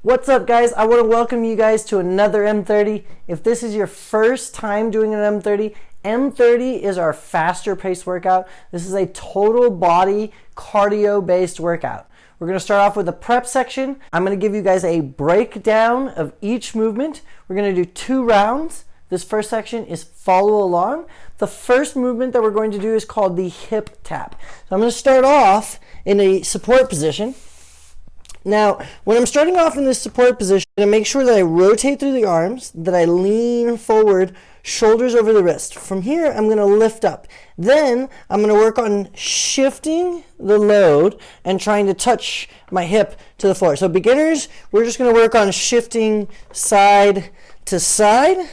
What's up, guys? I want to welcome you guys to another M30. If this is your first time doing an M30, M30 is our faster paced workout. This is a total body cardio based workout. We're going to start off with the prep section. I'm going to give you guys a breakdown of each movement. We're going to do 2 rounds. This first section is follow along. The first movement that we're going to do is called the hip tap. So I'm going to start off in a support position. Now, when I'm starting off in this support position, I'm going to make sure that I rotate through the arms, that I lean forward, shoulders over the wrist. From here, I'm going to lift up. Then, I'm going to work on shifting the load and trying to touch my hip to the floor. So beginners, we're just going to work on shifting side to side,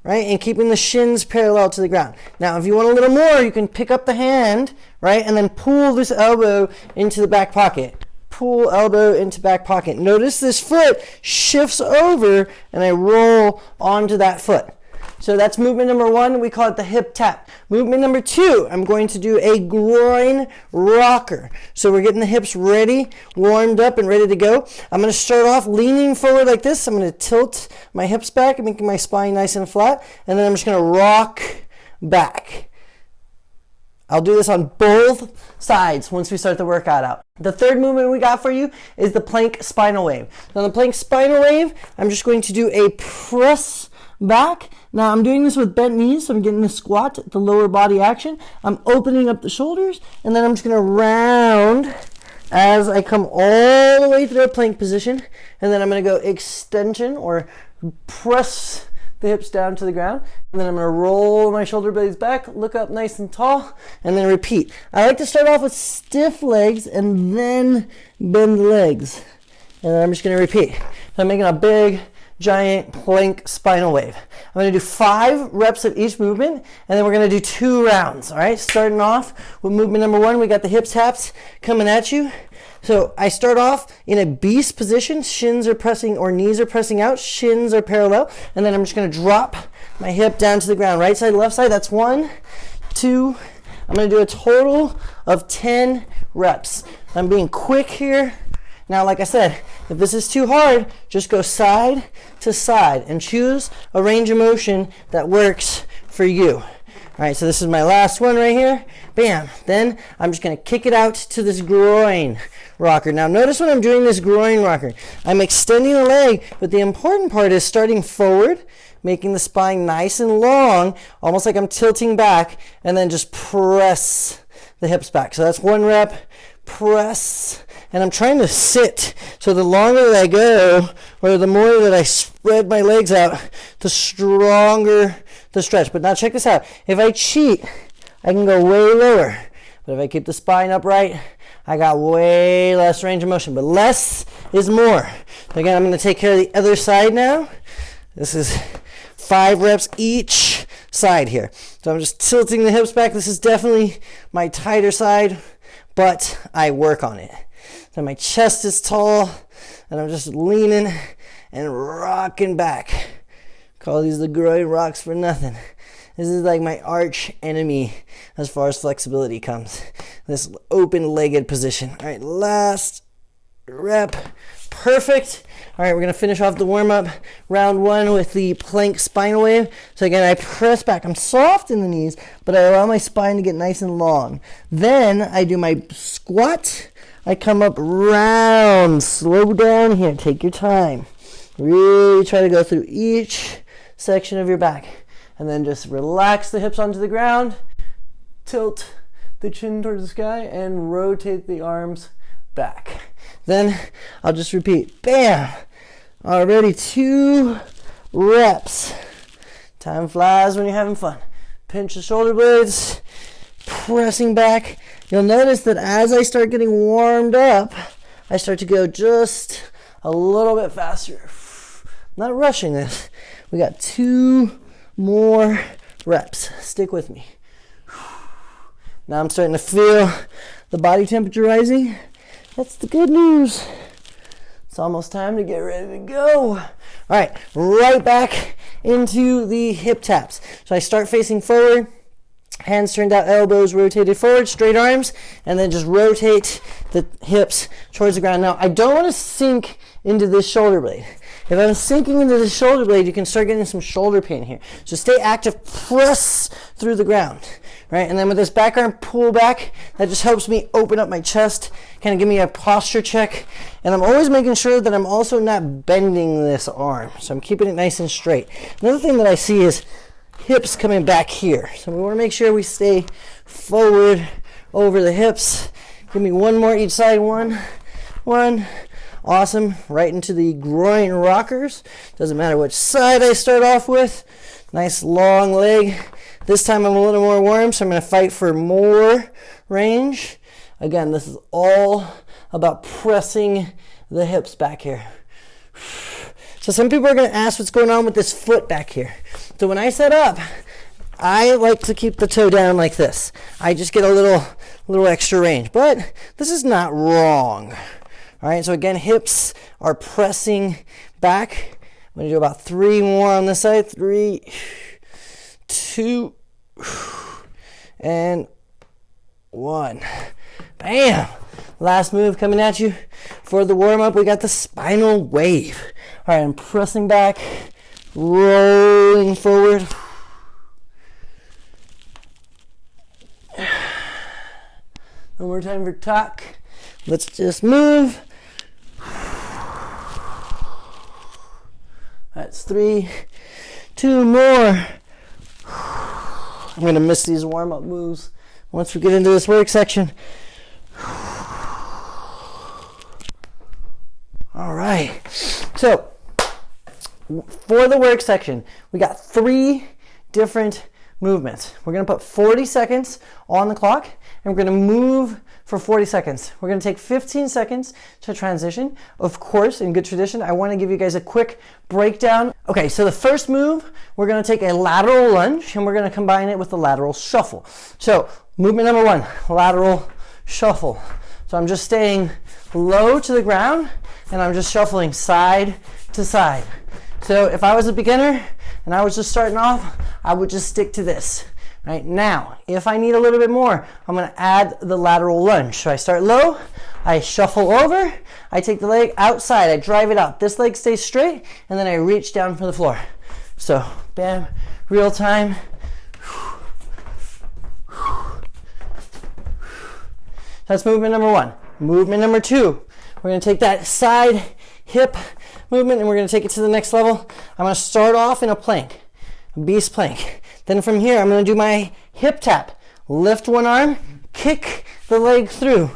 right, and keeping the shins parallel to the ground. Now, if you want a little more, you can pick up the hand, right, and then pull this elbow into the back pocket. Pull elbow into back pocket. Notice this foot shifts over and I roll onto that foot. So that's movement number 1. We call it the hip tap. Movement number 2, I'm going to do a groin rocker. So we're getting the hips ready, warmed up and ready to go. I'm going to start off leaning forward like this. I'm going to tilt my hips back and making my spine nice and flat. And then I'm just going to rock back. I'll do this on both sides once we start the workout out. The third movement we got for you is the plank spinal wave. Now the plank spinal wave, I'm just going to do a press back. Now I'm doing this with bent knees, so I'm getting the squat, the lower body action. I'm opening up the shoulders, and then I'm just going to round as I come all the way through a plank position, and then I'm going to go extension or press the hips down to the ground, and then I'm going to roll my shoulder blades back, look up nice and tall, and then repeat. I like to start off with stiff legs and then bend the legs, and then I'm just going to repeat. So I'm making a big giant plank spinal wave. I'm going to do 5 reps of each movement, and then we're going to do 2 rounds. All right, starting off with movement number 1, we got the hip taps coming at you. So I start off in a beast position. Shins are pressing or knees are pressing out. Shins are parallel. And then I'm just going to drop my hip down to the ground. Right side, left side. That's 1, 2. I'm going to do a total of 10 reps. I'm being quick here. Now, like I said, if this is too hard, just go side to side and choose a range of motion that works for you. All right, so this is my last one right here. Bam. Then I'm just going to kick it out to this groin rocker. Now notice when I'm doing this groin rocker, I'm extending the leg, but the important part is starting forward, making the spine nice and long, almost like I'm tilting back, and then just press the hips back. So that's 1 rep, press, and I'm trying to sit. So the longer that I go, or the more that I spread my legs out, the stronger the stretch. But now check this out. If I cheat, I can go way lower. But if I keep the spine upright, I got way less range of motion. But less is more. Again, I'm going to take care of the other side now. This is 5 reps each side here. So I'm just tilting the hips back. This is definitely my tighter side, but I work on it. So my chest is tall, and I'm just leaning and rocking back. Call these the groin rocks for nothing. This is like my arch enemy as far as flexibility comes. This open-legged position. All right, last rep. Perfect. All right, we're going to finish off the warm-up round 1 with the plank spinal wave. So again, I press back. I'm soft in the knees, but I allow my spine to get nice and long. Then I do my squat. I come up round. Slow down here. Take your time. Really try to go through each section of your back. And then just relax the hips onto the ground, tilt the chin towards the sky, and rotate the arms back. Then I'll just repeat. Bam! Already 2 reps. Time flies when you're having fun. Pinch the shoulder blades, pressing back. You'll notice that as I start getting warmed up, I start to go just a little bit faster. I'm not rushing this. We got 2 more reps. Stick with me. Now I'm starting to feel the body temperature rising. That's the good news. It's almost time to get ready to go. All right, right back into the hip taps. So I start facing forward, hands turned out, elbows rotated forward, straight arms, and then just rotate the hips towards the ground. Now, I don't want to sink into this shoulder blade. If I'm sinking into the shoulder blade, you can start getting some shoulder pain here. So stay active, press through the ground, right? And then with this back arm pull back, that just helps me open up my chest, kind of give me a posture check. And I'm always making sure that I'm also not bending this arm. So I'm keeping it nice and straight. Another thing that I see is hips coming back here. So we want to make sure we stay forward over the hips. Give me one more each side. One. Awesome. Right into the groin rockers. Doesn't matter which side I start off with. Nice long leg. This time I'm a little more warm, so I'm going to fight for more range. Again, this is all about pressing the hips back here. So some people are going to ask what's going on with this foot back here. So when I set up, I like to keep the toe down like this. I just get a little extra range, but this is not wrong. All right, so again, hips are pressing back. I'm going to do about 3 more on this side. 3, 2, and 1. Bam! Last move coming at you. For the warm-up, we got the spinal wave. All right, I'm pressing back, rolling forward. One more time for talk. Let's just move. That's 3, 2 more. I'm going to miss these warm-up moves once we get into this work section. All right. So, for the work section, we got 3 different movements. We're going to put 40 seconds on the clock, and we're going to move for 40 seconds. We're going to take 15 seconds to transition. Of course, in good tradition, I want to give you guys a quick breakdown. Okay, so the first move, we're going to take a lateral lunge, and we're going to combine it with the lateral shuffle. So, movement number 1, lateral shuffle. So I'm just staying low to the ground, and I'm just shuffling side to side. So if I was a beginner and I was just starting off, I would just stick to this. Right now, if I need a little bit more, I'm going to add the lateral lunge. So I start low, I shuffle over, I take the leg outside, I drive it out. This leg stays straight, and then I reach down for the floor. So, bam, real time. That's movement number 1. Movement number 2, we're going to take that side hip movement and we're going to take it to the next level. I'm going to start off in a plank, a beast plank. Then from here, I'm going to do my hip tap. Lift one arm, kick the leg through.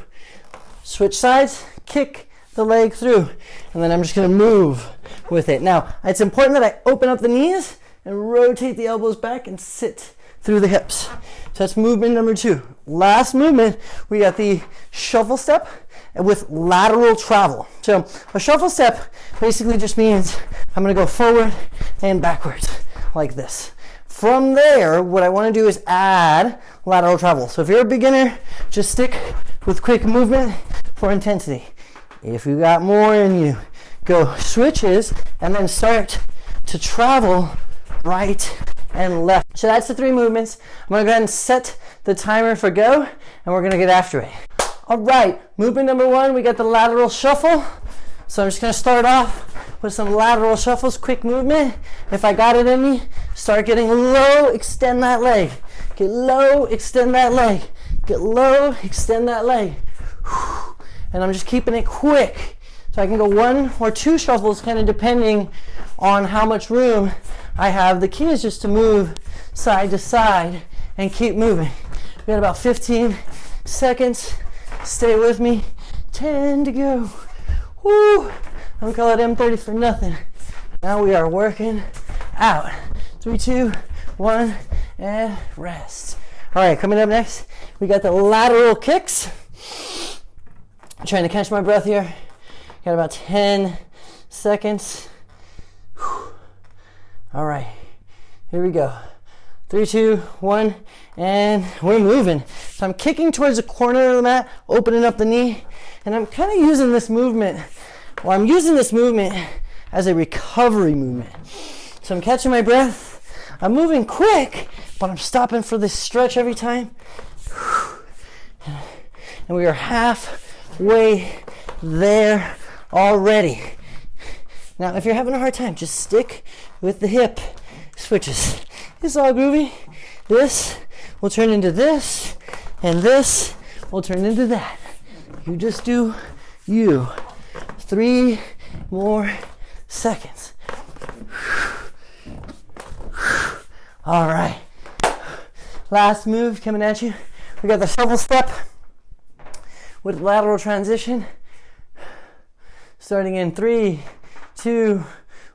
Switch sides, kick the leg through. And then I'm just going to move with it. Now, it's important that I open up the knees and rotate the elbows back and sit through the hips. So that's movement number 2. Last movement, we got the shuffle step with lateral travel. So a shuffle step basically just means I'm going to go forward and backwards like this. From there, what I want to do is add lateral travel. So if you're a beginner, just stick with quick movement for intensity. If you got more in you, go switches and then start to travel right and left. So that's the 3 movements. I'm going to go ahead and set the timer for go, and we're going to get after it. All right, movement number 1, we got the lateral shuffle. So I'm just going to start off with some lateral shuffles, quick movement. If I got it in me, start getting low, extend that leg. Get low, extend that leg. Get low, extend that leg. And I'm just keeping it quick. So I can go 1 or 2 shuffles, kind of depending on how much room I have. The key is just to move side to side and keep moving. We got about 15 seconds. Stay with me. 10 to go. Woo! Don't call it M30 for nothing. Now we are working out. 3, 2, 1, and rest. All right, coming up next, we got the lateral kicks. I'm trying to catch my breath here. Got about 10 seconds. Whew. All right, here we go. 3, 2, 1, and we're moving. So I'm kicking towards the corner of the mat, opening up the knee, and I'm kind of using this movement, as a recovery movement. So I'm catching my breath. I'm moving quick, but I'm stopping for this stretch every time. And we are halfway there already. Now, if you're having a hard time, just stick with the hip switches. It's all groovy. This will turn into this, and this will turn into that. You just do you. 3 more seconds. All right. Last move coming at you. We got the shuffle step with lateral transition. Starting in 3, 2,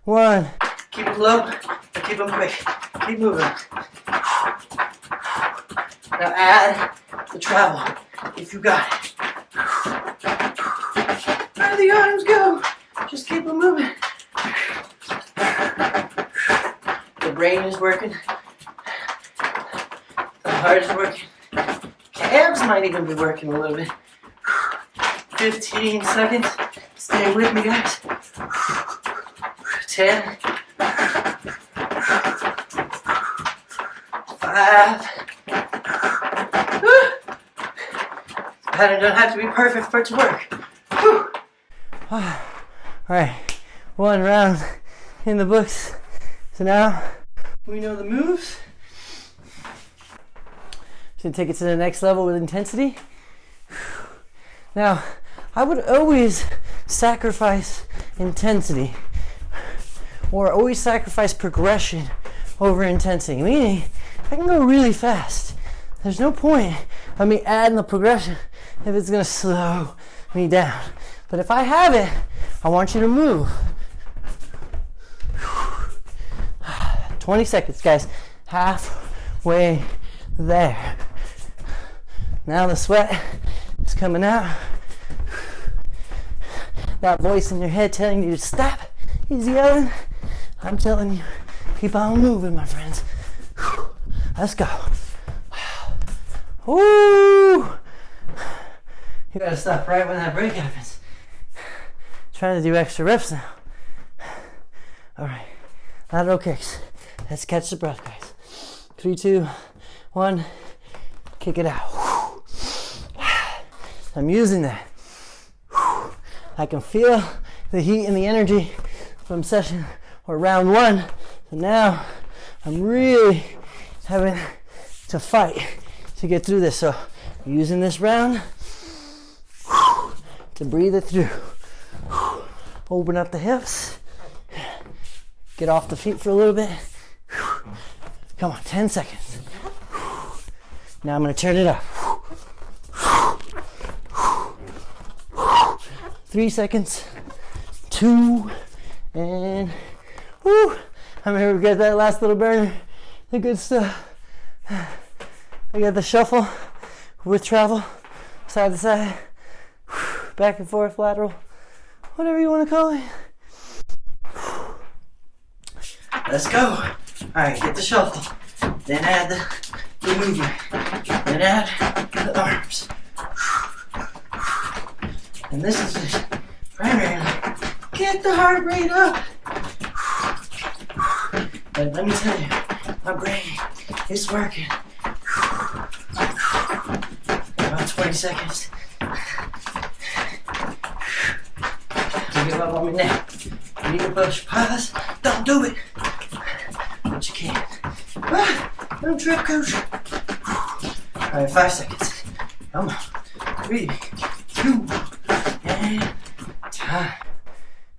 1. Keep it low, keep them quick. Keep moving. Now add the travel if you got it. Where the arms go, just keep them moving. The brain is working. The heart is working. Calves might even be working a little bit. 15 seconds. Stay with me, guys. 10. 5. Pattern doesn't have to be perfect for it to work. All right, 1 round in the books. So now we know the moves. Just gonna take it to the next level with intensity. Now, I would always sacrifice intensity, or always sacrifice progression over intensity. Meaning, I can go really fast. There's no point of me adding the progression if it's gonna slow me down. But if I have it, I want you to move. 20 seconds, guys. Halfway there. Now the sweat is coming out. That voice in your head telling you to stop is yelling. I'm telling you, keep on moving, my friends. Let's go. Woo! You gotta stop right when that break happens. Trying to do extra reps now. All right, lateral kicks. Let's catch the breath, guys. 3, 2, 1. Kick it out. I'm using that. I can feel the heat and the energy from session or round 1. So now I'm really having to fight to get through this. So using this round to breathe it through. Open up the hips. Get off the feet for a little bit. Come on, 10 seconds. Now I'm going to turn it up. 3 seconds. 2. And whoo. I'm going to get that last little burner. The good stuff. I got the shuffle with travel. Side to side. Back and forth, lateral. Whatever you want to call it. Let's go. All right, get the shuffle. Then add the movement. Then add the arms. And this is just primarily get the heart rate up. But let me tell you, my brain is working. About 20 seconds. Don't give up on me now. You need to push pause. Don't do it. But you can. Don't trip, coach. All right, 5 seconds. Come on. 3, 2, and time.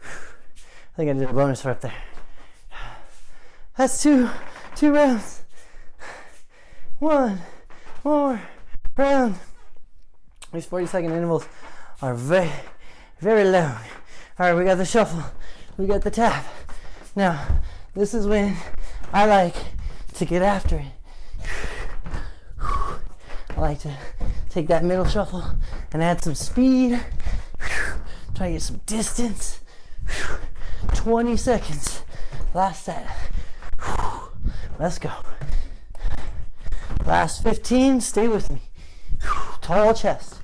I think I did a bonus right there. That's two rounds. 1 more round. These 40-second intervals are very, very long. All right, we got the shuffle. We got the tap. Now, this is when I like to get after it. I like to take that middle shuffle and add some speed. Try to get some distance. 20 seconds. Last set. Let's go. Last 15, stay with me. Tall chest.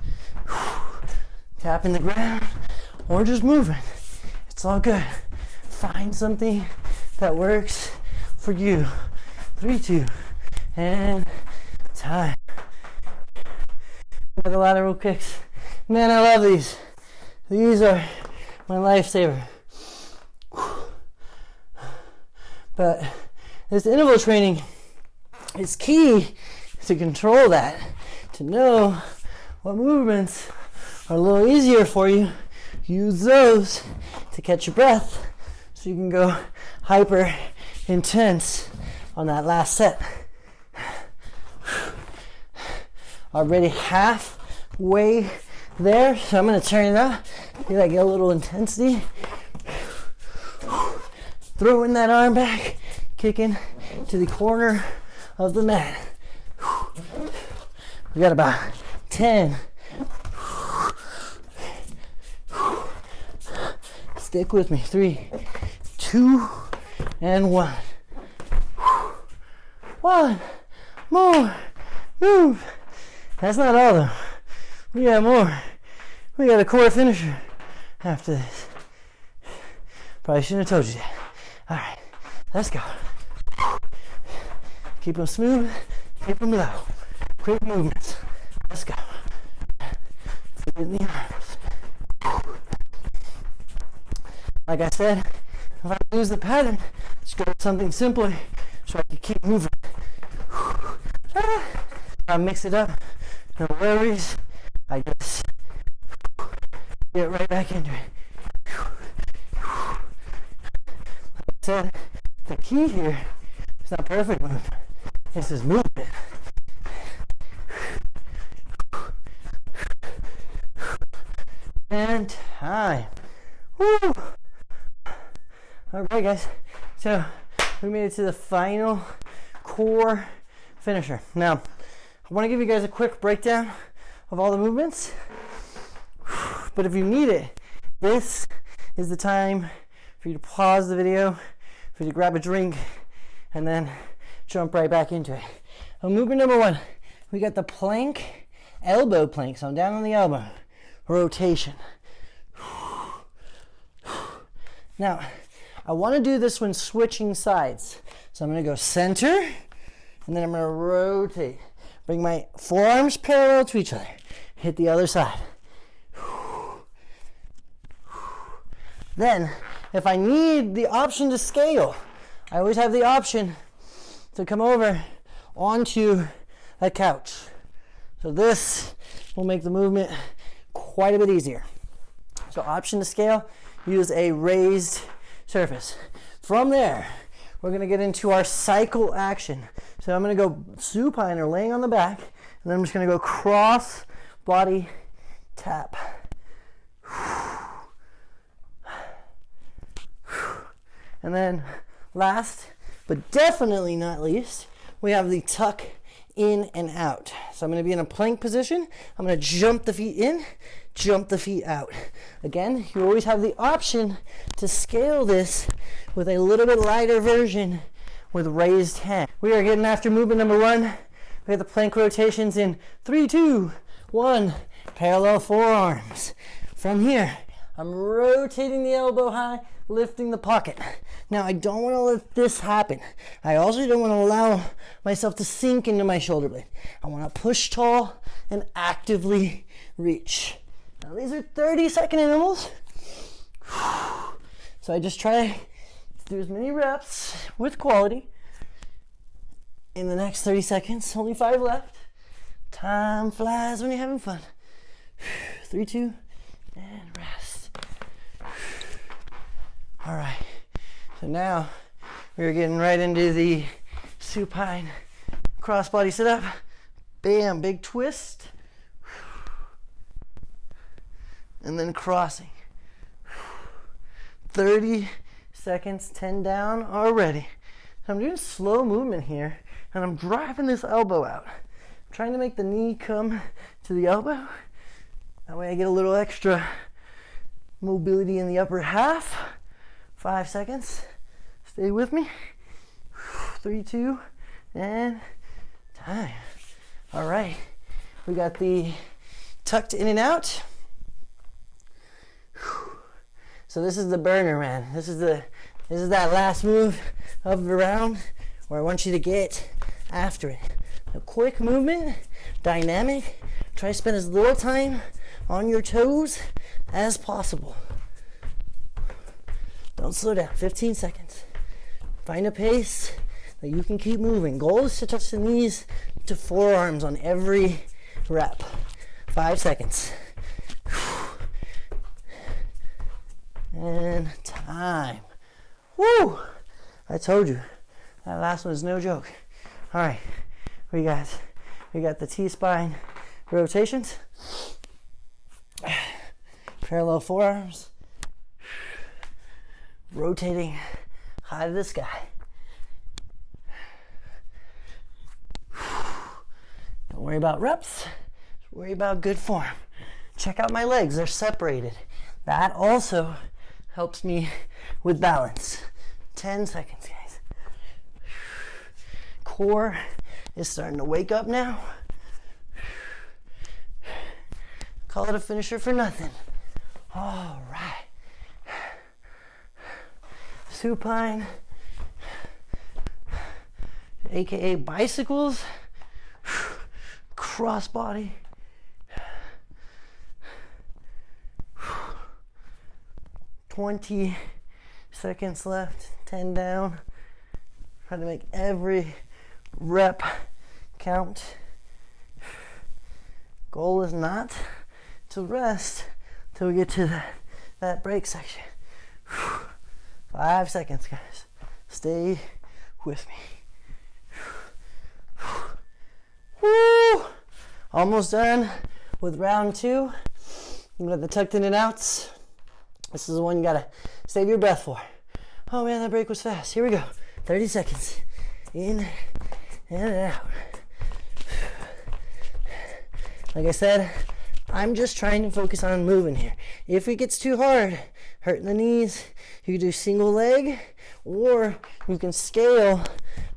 Tapping the ground or just moving. It's all good. Find something that works for you. 3, 2, and time. The lateral kicks. Man, I love these. These are my lifesaver. But this interval training is key to control that, to know what movements are a little easier for you. Use those to catch your breath so you can go hyper intense on that last set. Already halfway there, so I'm going to turn it up. Feel like I get a little intensity. Throwing that arm back, kicking to the corner of the mat. We got about 10. Stick with me. 3, 2, and 1. One more move. That's not all though. We got more. We got a core finisher after this. Probably shouldn't have told you that. All right, let's go. Keep them smooth, keep them low. Quick movements. Let's go. Feet in the arms. Like I said, if I lose the pattern, just go with something simpler so I can keep moving. I mix it up, no worries. I just get right back into it. Like I said, the key here is not perfect movement. This is movement. And time. Woo! All right, guys. So we made it to the final core finisher. Now, I want to give you guys a quick breakdown of all the movements. But if you need it, this is the time for you to pause the video, for you to grab a drink, and then jump right back into it. Movement number 1, we got the plank, elbow plank. So I'm down on the elbow. Rotation. Now, I want to do this when switching sides. So I'm going to go center, and then I'm going to rotate. Bring my forearms parallel to each other. Hit the other side. Then, if I need the option to scale, I always have the option to come over onto a couch. So this will make the movement quite a bit easier. So option to scale, use a raised surface. From there, we're going to get into our cycle action. So I'm going to go supine or laying on the back, and then I'm just going to go cross body tap. And then last, but definitely not least, we have the tuck in and out. So I'm going to be in a plank position. I'm going to jump the feet in, jump the feet out. Again, you always have the option to scale this with a little bit lighter version with raised hand. We are getting after movement number 1. We have the plank rotations in 3, 2, 1. Parallel forearms. From here, I'm rotating the elbow high, lifting the pocket. Now, I don't want to let this happen. I also don't want to allow myself to sink into my shoulder blade. I want to push tall and actively reach. Now, these are 30-second intervals. So I just try to do as many reps with quality. In the next 30 seconds, only 5 left. Time flies when you're having fun. 3, 2, and rest. All right. So now we're getting right into the supine crossbody sit up. Bam, big twist. And then crossing. 30 seconds, 10 down already. So I'm doing slow movement here, and I'm driving this elbow out. I'm trying to make the knee come to the elbow. That way I get a little extra mobility in the upper half. 5 seconds. Stay with me. 3, 2, and time. All right. We got the tucked in and out. So this is the burner, man. This is that last move of the round where I want you to get after it. A quick movement, dynamic. Try to spend as little time on your toes as possible. Don't slow down. 15 seconds. Find a pace that you can keep moving. Goal is to touch the knees to forearms on every rep. 5 seconds. And time. Woo! I told you, that last one is no joke. All right, we got the T-spine rotations. Parallel forearms. Rotating high to the sky. Don't worry about reps, just worry about good form. Check out my legs, they're separated. That also helps me with balance. 10 seconds, guys. Core is starting to wake up now. Call it a finisher for nothing. All right. Supine, aka bicycles, crossbody. 20 seconds left, 10 down. Try to make every rep count. Goal is not to rest till we get to that break section. 5 seconds, guys. Stay with me. Woo! Almost done with round 2. You got the tucked in and outs. This is the one you gotta save your breath for. Oh man, that break was fast. Here we go. 30 seconds. In and out. Like I said, I'm just trying to focus on moving here. If it gets too hard, hurting the knees, you can do single leg, or you can scale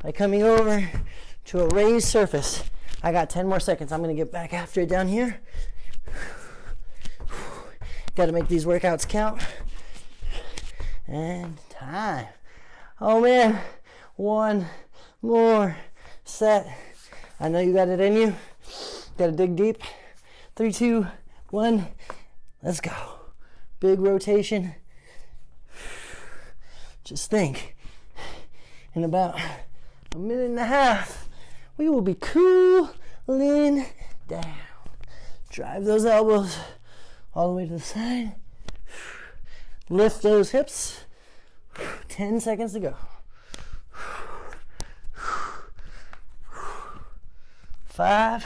by coming over to a raised surface. I got 10 more seconds. I'm gonna get back after it down here. Got to make these workouts count. And time. Oh man, one more set. I know you got it in you. Got to dig deep. 3, 2, 1. Let's go. Big rotation. Just think, in about a minute and a half, we will be cooling down. Drive those elbows all the way to the side. Lift those hips. 10 seconds to go. 5.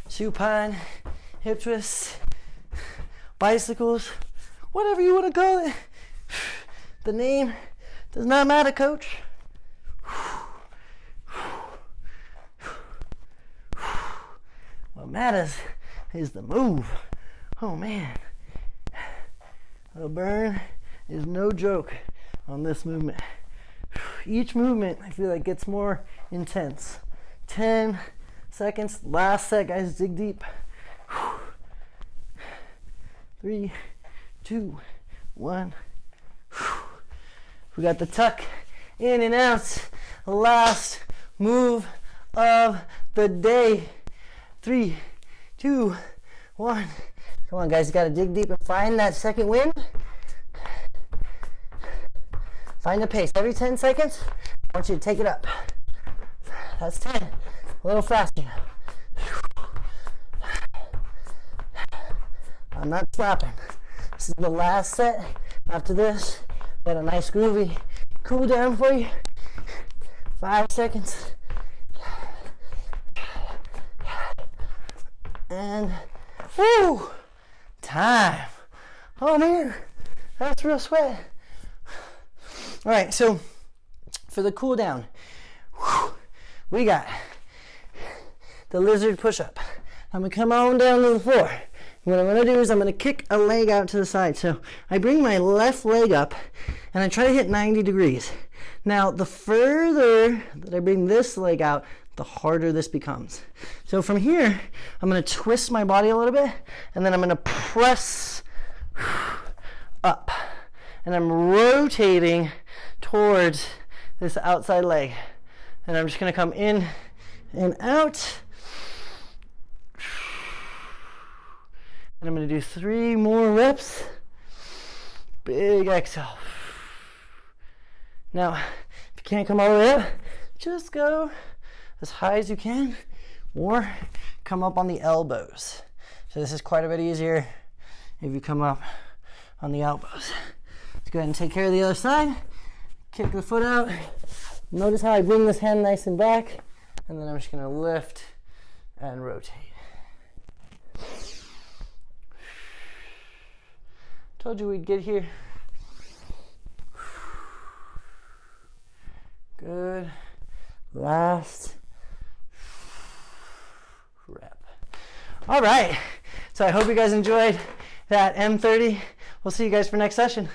2. Supine, hip twists, bicycles, whatever you want to call it. The name does not matter, coach. What matters is the move. Oh man. The burn is no joke on this movement. Each movement I feel like gets more intense. 10 seconds. Last set, guys. Dig deep. 3, 2, 1. We got the tuck in and out. Last move of the day. 3, 2, 1. Come on, guys. You got to dig deep and find that second wind. Find the pace. Every 10 seconds, I want you to take it up. That's 10. A little faster. I'm not stopping. This is the last set. After this, got a nice groovy cool down for you. 5 seconds. And, whoo, time. Oh man, that's real sweat. All right, so for the cool down, we got the lizard push-up. I'm gonna come on down to the floor. What I'm gonna do is I'm gonna kick a leg out to the side. So I bring my left leg up and I try to hit 90 degrees. Now, the further that I bring this leg out, the harder this becomes. So from here, I'm gonna twist my body a little bit and then I'm gonna press up. And I'm rotating towards this outside leg. And I'm just gonna come in and out. And I'm going to do 3 more reps. Big exhale. Now, if you can't come all the way up, just go as high as you can or come up on the elbows. So this is quite a bit easier if you come up on the elbows. Let's go ahead and take care of the other side. Kick the foot out. Notice how I bring this hand nice and back, and then I'm just going to lift and rotate. Told you we'd get here. Good. Last rep. All right. So I hope you guys enjoyed that M30. We'll see you guys for next session.